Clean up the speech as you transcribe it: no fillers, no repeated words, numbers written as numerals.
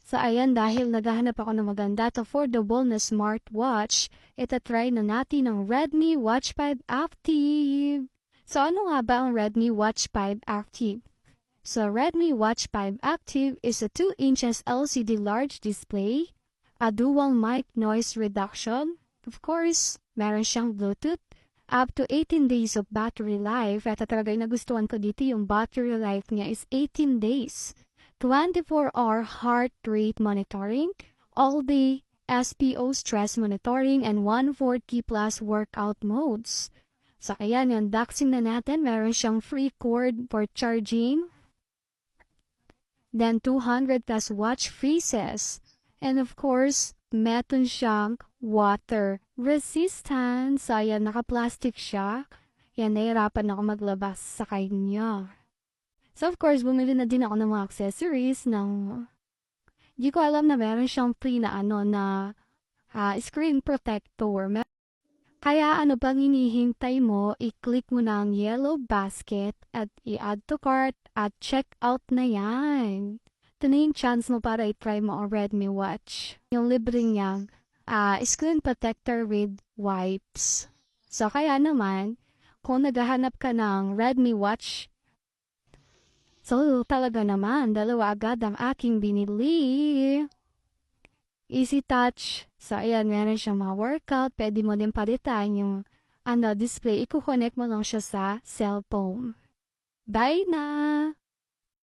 So ayan, dahil naghahanap ako ng maganda at affordable na smartwatch, itatry na natin ang Redmi Watch 5 Active. So ano nga ba ang Redmi Watch 5 Active? So Redmi Watch 5 Active is a 2 inches LCD large display, a dual mic noise reduction, of course, meron siyang Bluetooth, up to 18 days of battery life. At talaga yung nagustuhan ko dito, yung battery life niya is 18 days. 24-hour heart rate monitoring, all-day SPO stress monitoring, and 140 plus workout modes. So ayan, yung unboxing na natin. Meron siyang free cord for charging. Then 200 plus watch faces. And of course, meron siyang water resistant. So ayan, naka-plastic siya. Yan, nahirapan ako maglabas sa kanya. So of course, bumili na din ako ng mga accessories ng... Di ko alam na meron siyang free na screen protector. Kaya ano bang hinihintay mo, i-click mo na ang yellow basket at i-add to cart at check out na yan. Ito na yung chance mo para i-try mo ang Redmi Watch. Yung libre niyang screen protector with wipes. So kaya naman, kung naghahanap ka ng Redmi Watch, so talaga naman, dalawa agad ang aking binili. Easy touch. So, ayan, meron siyang mga workout. Pwede mo din palitan yung display. Iko-connect mo lang siya sa cellphone. Bye na!